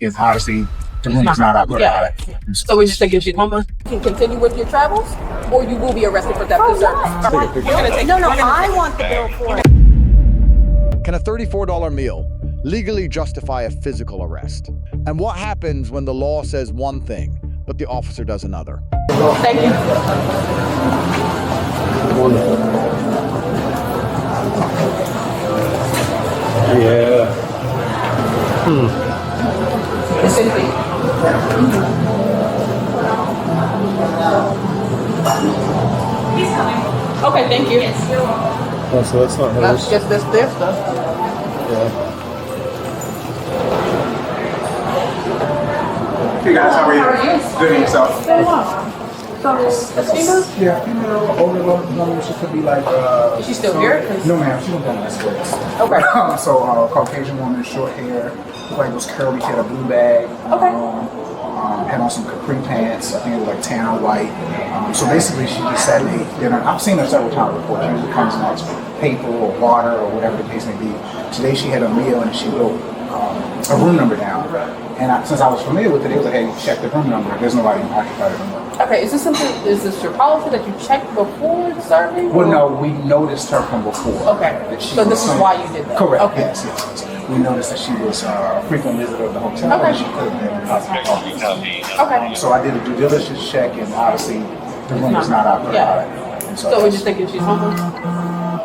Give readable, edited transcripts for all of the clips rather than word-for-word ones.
is obviously the room is not occupied. Yeah. So we're just thinking she's homeless. You can continue with your travels, or you will be arrested for theft of service. We're gonna take. No, I want the bill for it. Can a $34 meal legally justify a physical arrest? And what happens when the law says one thing, but the officer does another? Thank you. Wonderful. Yeah. The same thing. Okay, thank you. Oh, so that's not hers. That's just this stuff. Yeah. Hey guys, how are you? Good and yourself? Yeah, female, older woman. She could be like. Is she still here? No, ma'am. She was on that place. Okay. So, Caucasian woman, short hair, looked like it was curly. She had a blue bag. Okay. Had on some capri pants. I think it was like tan or white. So basically, she just sat and ate dinner. I've seen her several times before. She usually comes and asks for paper or water or whatever the case may be. Today, she had a meal and she wrote a room number down. And since I was familiar with it, it was like, hey, check the room number. There's nobody occupied the room number. Okay, is this your policy that you checked before serving? Well, no, we noticed her from before. Okay, That she so this was is why you did that? Correct, Okay. yes. We noticed that she was a frequent visitor of the hotel. Okay. And she could have been possible. Okay. So I did a due diligence check, and obviously the room is not occupied. Yeah. And So we're just thinking she's homeless?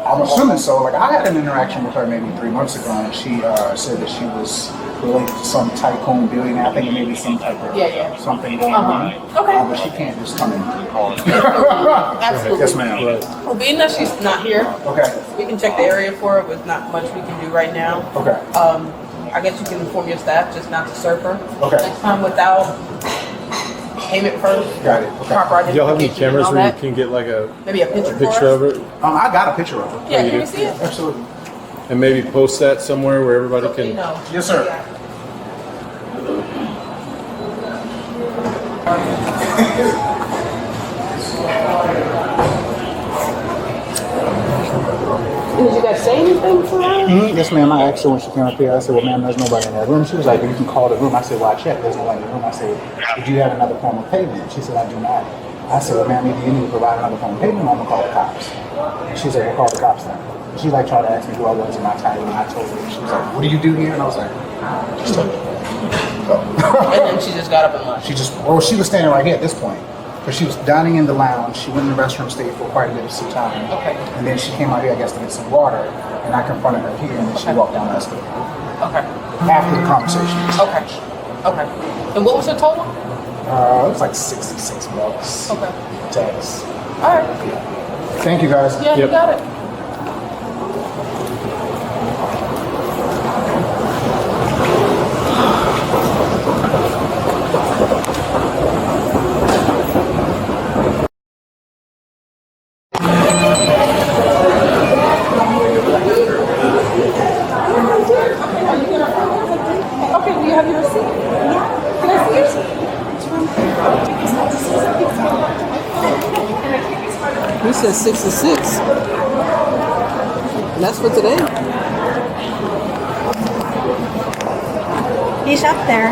I'm assuming so. Like, I had an interaction with her maybe 3 months ago, and she said that she was related to some tycoon billionaire. I think it may be some type of something going on. Okay. But she can't just come in. Absolutely. Yes, ma'am. Well, being that she's not here, Okay. we can check the area for her, but not much we can do right now. Okay. I guess you can inform your staff just not to serve her. Okay. Next time without payment first. Got it. Okay. Proper Do y'all have any identification and cameras all where you that. can get like a Maybe a picture, picture of it? I got a picture of her. Yeah, can you see it? Absolutely. And maybe post that somewhere where everybody You can. know. Yes, sir. Did you guys say anything to her? Yes, ma'am. I asked her when she came up here. I said, well, ma'am, there's nobody in that room. She was like, well, you can call the room. I said, well, I checked. There's nobody in the room. I said, did you have another form of payment? She said, I do not. I said, well, ma'am, maybe you need to provide another form of payment, or I'm going to call the cops. She said, well, call the cops then. She like tried to ask me who I was and my title, and I told her. She was like, what do you do here? And I was like, just tell me. And then she just got up and left. She was standing right here at this point. But she was dining in the lounge. She went in the restroom, stayed for quite a bit of some time. Okay. And then she came out here, I guess, to get some water. And I confronted her here, and then she walked down the escalator. Okay. After the conversation. Okay. Okay. And what was her total? It was like $66. Okay. Tax. All right. Thank you, guys. Yeah, you Yep. got it. Okay, do you have your receipt? Yeah. Can I see your receipt? He says 66. And that's for today. He's up there.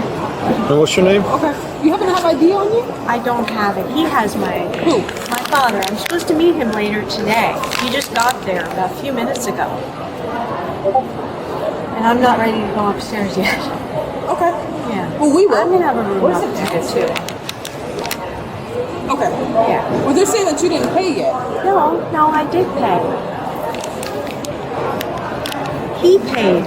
And what's your name? Okay. You happen to have ID on you? I don't have it. He has my ID. Who? My father. I'm supposed to meet him later today. He just got there about a few minutes ago. And I'm not ready to go upstairs yet. Okay. Yeah. Well, we will. I'm gonna have a room Where's up the there ticket too. Okay. Yeah. Well, they're saying that you didn't pay yet. No, I did pay. He paid.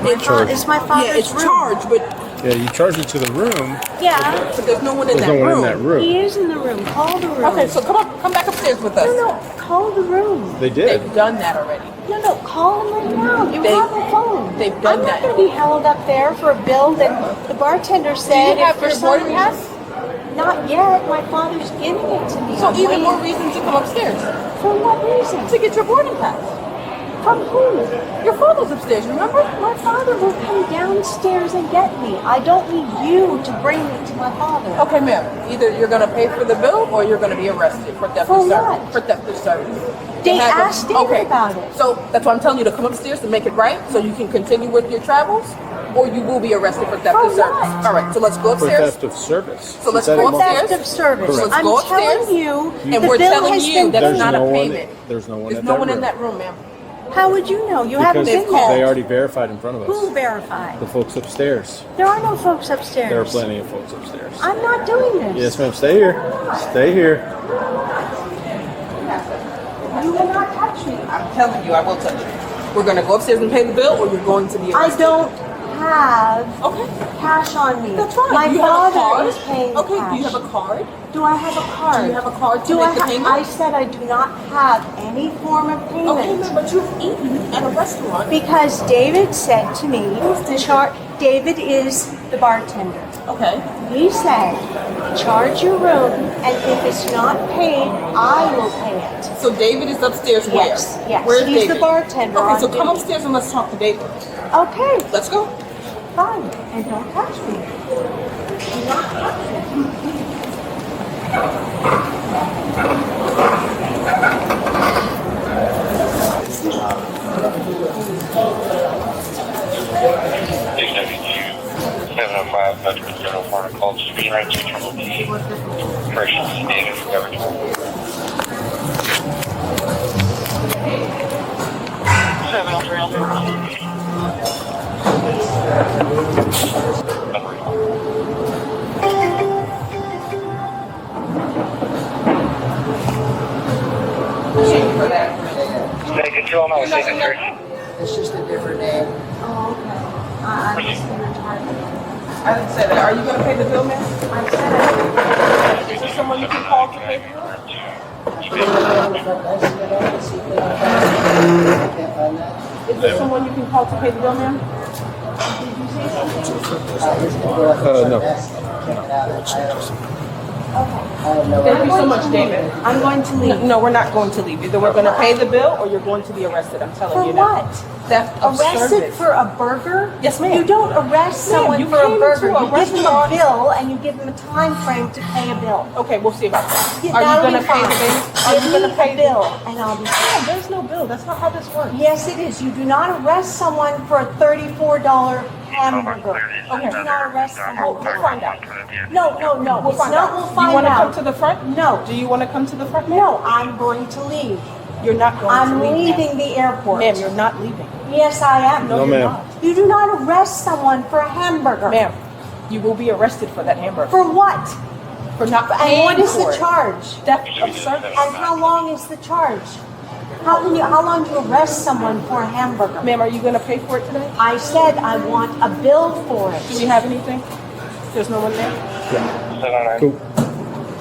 It's my father's Yeah, it's room. charged, but Yeah, you charge it to the room. Yeah. there's no one in There's that no one room. in that room. He is in the room. Call the room. Okay, so come back upstairs with us. No, call the room. They did. They've done that already. No, call him right now. You They- have a phone. they've done I'm that. not going to be held up there for a bill that the bartender said. Do you have if for your some boarding reason- pass? Not yet. My father's giving it to me. So I'm even waiting. more reason to come upstairs. For what reason? To get your boarding pass. From who? Your father's upstairs, remember? My father will come downstairs and get me. I don't need you to bring me to my father. Okay, ma'am. Either you're going to pay for the bill or you're going to be arrested for theft For of service. what? For theft of service. They have asked David about it. So that's why I'm telling you to come upstairs to make it right so you can continue with your travels. or you will be arrested for theft For of service. what? All right, so let's go For upstairs. theft of service. So let's Is that go a monthly- upstairs. Theft of service. Let's I'm go upstairs. telling you, And the we're bill telling has you been that paid. it's not a payment. There's no one There's in no that one in room. that room, ma'am. How would you know? You haven't Because been there. they already verified in front of Who us. verified? The folks upstairs. There are no folks upstairs. There are plenty of folks upstairs. I'm not doing this. Yes, ma'am. Stay here. Stay here. You will not touch me. I'm telling you, I will touch you. We're gonna go upstairs and pay the bill, or you're going to be I arrested. don't have Okay, cash on me. that's fine. My Do you have a father card? is paying Okay, cash. do you have a card? Do I have a card? Do you have a card to Do make I the ha- payment? I said I do not have any form of payment. Okay, ma'am, but you've eaten at a restaurant. Because David said to me, David is the bartender. Okay. He said, charge your room, and if it's not paid, I will pay it. So David is upstairs where? Yes, yes. Where's He's David? the bartender Okay, on so come duty. upstairs and let's talk to David. Okay, Let's go. fine. And don't touch me. Do not touch me. DFW 705 Veterans General Farmer called to be right to Terminal D. Corrections David Government. 703. For that. Negative 2 on my signature. It's just a different name. Oh, okay. I misunderstood. I didn't say that. Are you going to pay the bill, ma'am? I said I Is there someone you can call to pay the bill? Is there someone you can call to pay the bill, ma'am? No. Thank you so much, David. I'm going to leave. No, we're not going to leave. Either we're going to pay the bill or you're going to be arrested. I'm telling For you now. what? Theft of Arrested service. for a burger? Yes, ma'am. You don't arrest Ma'am, someone you for a came burger. to a You give them a restaurant. bill and you give them a time frame to pay a bill. Okay, we'll see about that. Yeah, Are you that'll going to be pay the fine. bill? Are you Give going to me pay a bill and I'll be No, fine. there's no bill. That's not how this works. Yes, it is. You do not arrest someone for a $34 hamburger. Okay. You do not arrest someone. We'll find out. No. We'll It's find not. out. We'll You find want to out. come to the front? No. Do you want to come to the front? No, I'm going to leave. You're not going I'm to leave. leaving the airport. Ma'am, you're not leaving. Yes, I am. No, you're ma'am. not. You do not arrest someone for a hamburger. Ma'am, you will be arrested for that hamburger. For what? For not And paying what is for the it. charge? Theft of service. And how long is the charge? How long do you arrest someone for a hamburger? Ma'am, are you going to pay for it today? I said I want a bill for Do it. we have anything? There's no one there? 709. Cool.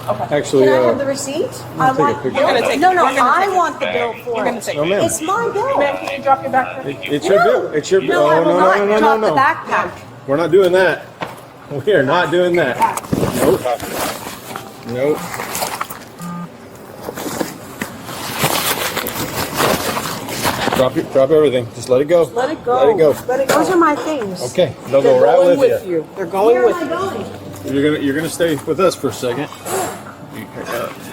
Okay. Actually, Can I have the receipt? I take a want. picture. We're gonna take- No, we're gonna I take it. want the bill We're for going to it. take No, it. ma'am. It's my bill. Ma'am, can you drop your backpack? It's your bill. It's your bill. No, I Oh, will no, not no, no, drop no, the no. backpack. We're not doing that. We are not doing that. Nope. Nope. Drop everything. Just let it go. Let it go. Let it go. Let it go. Those are my things. Okay. They'll They're go right going with with you. you. They're going Where with am I you. going? You're gonna stay with us for a second.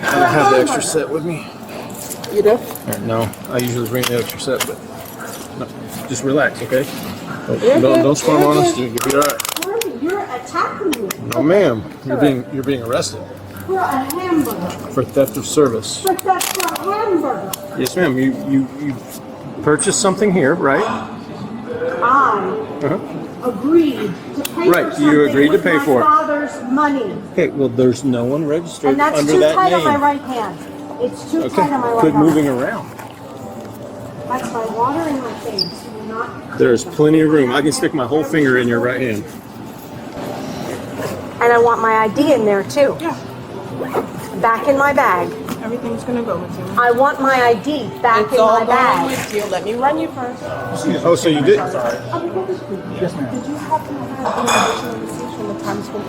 I have the extra set with me. You do? No, I usually bring the extra set, but no, just relax, okay? You're good. Don't squirm You're on us. good. You'll be all right. Marty, you're attacking me No, ma'am. You're being arrested for a hamburger. for theft of service. But that's for a hamburger. Yes, ma'am. You purchased something here, right? I Uh-huh. agreed to pay Right, for you something agreed to with pay my for it. father's money. Okay. Well, there's no one registered And that's under too that tight on my name. right hand. It's too Okay. tight on my right Quit hand. moving around. That's my water in my face. You're not. There's plenty of room. I can stick my whole finger in your right hand. And I want my ID in there too. Yeah. Back in my bag. Everything's going to go with you. I want my ID back It's in all my going bag. with you. Let me run you first. Oh, so you did? Yes, ma'am. Did you happen to have any additional receipts from the Times Square?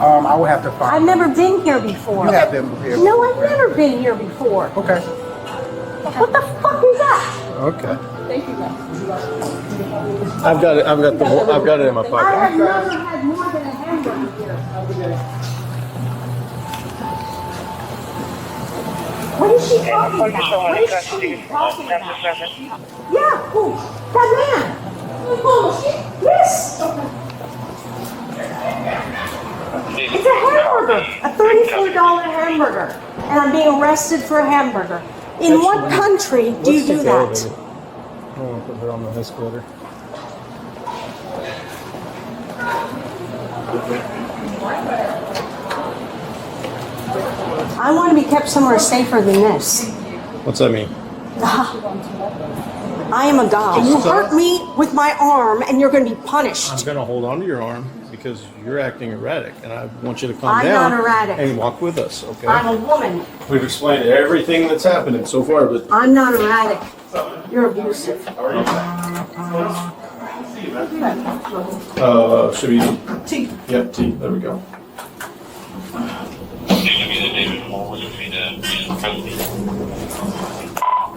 I will have to find. I've never been here before. You have them here. No, I've never been here before. Okay. What the fuck is that? Okay. Thank you, guys. I've got it. I've got it in my I pocket. have never had more than a hamburger here. What is she talking about? What is she talking about? Yeah, who? That man. Yes. It's a hamburger, a $34 hamburger, and I'm being arrested for a hamburger. In what country do you do that? I don't want to put her on the escalator. I want to be kept somewhere safer than this. What's that mean? I am a god. You hurt me with my arm, and you're going to be punished. I'm going to hold on to your arm because you're acting erratic, and I want you to calm I'm down not erratic. and walk with us, okay? I'm a woman. We've explained everything that's happening so far, but I'm not erratic. You're abusive. should be T. Yep, T. There we go.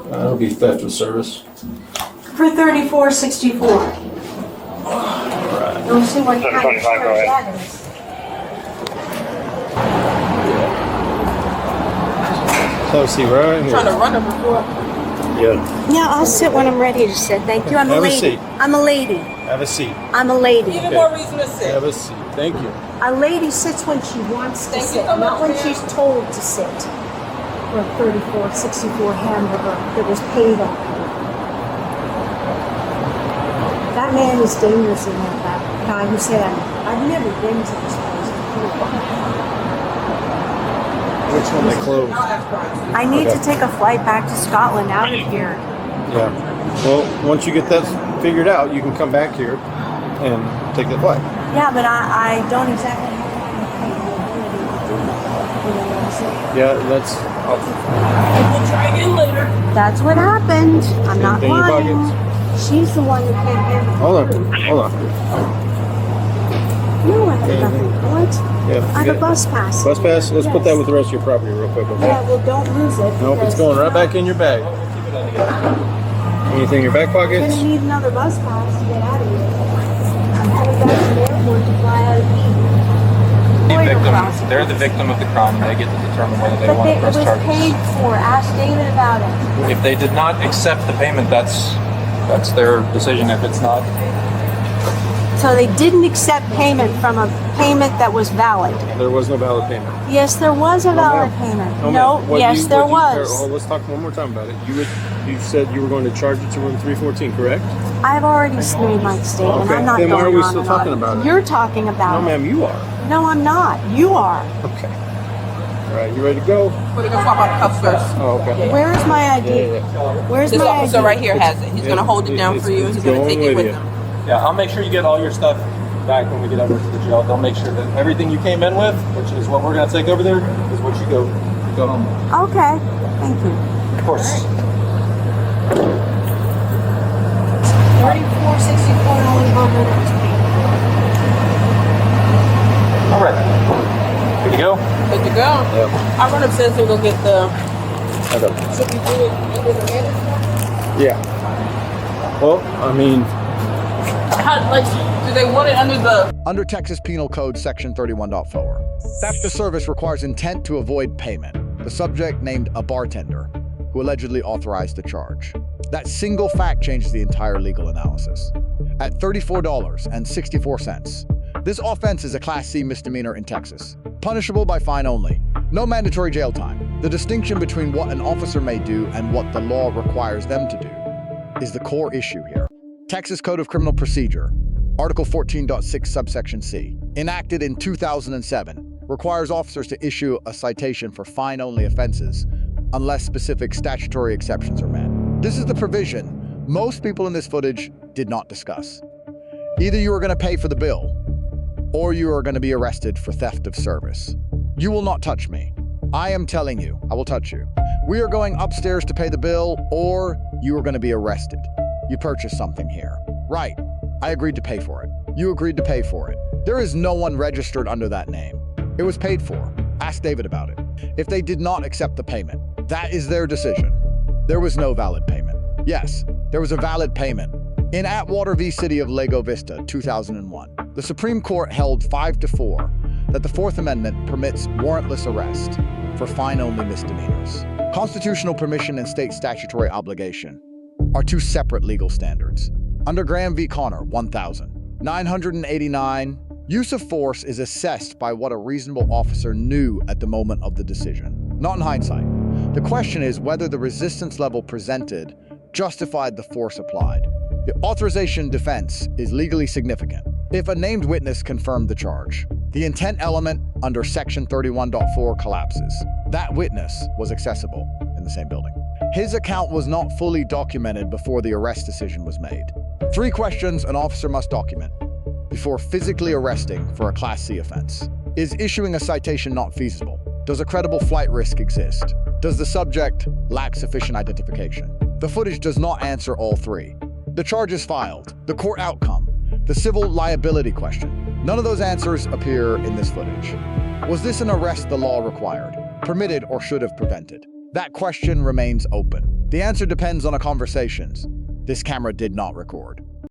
That'll be theft of service. For $34.64. Alright. Don't see what kind of charge that is. So see right here. Trying to run her before. Yeah. Yeah, I'll sit when I'm ready to sit. Thank you. I'm a Have a lady. seat. I'm a lady. Have a seat. I'm a lady. Even more reason to sit. Have a seat. Thank you. A lady sits when she wants to Thank you sit, so not much, when ma'am. she's told to sit. For a $34.64 hamburger that was paid on. That man is dangerous in there, that guy who said, I've never been to this place before. Which one they closed? I need to take a flight back to Scotland out of here. Yeah. Well, once you get that figured out, you can come back here and take the flight. Yeah, but I don't exactly have the capability to do that. You know what I'm saying? Yeah, that's. We'll try again later. That's what happened. I'm not Anything in your lying. pockets? She's the one who came here. Hold on. Hold on. No, I have nothing. What? Yeah. I have a bus pass. Bus pass? Let's put Yes. that with the rest of your property real quick, okay? Yeah, well, don't lose it. Nope, it's because going right back in your bag. Anything in your back I'm pockets? gonna need another bus pass to get out of here. I'm headed back to the airport to fly out of here. They're the victim of the crime. They get to determine whether they But want it to was press charges. paid for. Ask David about it. If they did not accept the payment, that's their decision. If it's not, So they didn't accept payment from a payment that was valid. There was no valid payment. Yes, there was a valid ma'am. payment. No, No, ma'am. What yes, you- there what you- was. Oh, let's talk one more time about it. You said you were going to charge it to room 314, correct? I've already made my statement. Okay, I'm not then why going are we on still and on. talking about it? You're talking about No, it. ma'am, you are. No, I'm not. You are. Okay. All right, you ready to go? We're gonna swap out the cups first. Oh, okay. Where is my ID? Yeah. Where's This my officer ID? right here has it. He's gonna hold it down for you, and he's gonna take it with him. yeah, I'll make sure you get all your stuff back when we get over to the jail. They'll make sure that everything you came in with, which is what we're going to take over there, is what you go home with. Okay. Thank you. Of course. 3464 only burger that was paid. All right. Good to go? Good to go. Yeah. I'll run upstairs and go get the. Okay. Should we do it under the manager? Yeah. Well, I mean, How, like, do they want it under the? Under Texas Penal Code Section 31.4, theft of service requires intent to avoid payment. The subject named a bartender who allegedly authorized the charge. That single fact changes the entire legal analysis. At $34.64, this offense is a Class C misdemeanor in Texas, punishable by fine only. No mandatory jail time. The distinction between what an officer may do and what the law requires them to do is the core issue here. Texas Code of Criminal Procedure, Article 14.6 subsection C, enacted in 2007, requires officers to issue a citation for fine-only offenses unless specific statutory exceptions are met. This is the provision most people in this footage did not discuss. Either you are going to pay for the bill, or you are going to be arrested for theft of service. You will not touch me. I am telling you, I will touch you. We are going upstairs to pay the bill, or you are going to be arrested. You purchased something here. Right. I agreed to pay for it. You agreed to pay for it. There is no one registered under that name. It was paid for. Ask David about it. If they did not accept the payment, that is their decision. There was no valid payment. Yes, there was a valid payment. In Atwater v. City of Lago Vista, 2001, the Supreme Court held 5-4 that the Fourth Amendment permits warrantless arrest for fine-only misdemeanors. Constitutional permission and state statutory obligation are two separate legal standards. Under Graham v. Connor, 1989, use of force is assessed by what a reasonable officer knew at the moment of the decision, not in hindsight. The question is whether the resistance level presented justified the force applied. The authorization defense is legally significant if a named witness confirmed the charge. The intent element under Section 31.4 collapses. That witness was accessible in the same building. His account was not fully documented before the arrest decision was made. 3 questions an officer must document before physically arresting for a Class C offense. Is issuing a citation not feasible? Does a credible flight risk exist? Does the subject lack sufficient identification? The footage does not answer all 3. The charge is filed, the court outcome, the civil liability question. None of those answers appear in this footage. Was this an arrest the law required, permitted, or should have prevented? That question remains open. The answer depends on a conversation this camera did not record.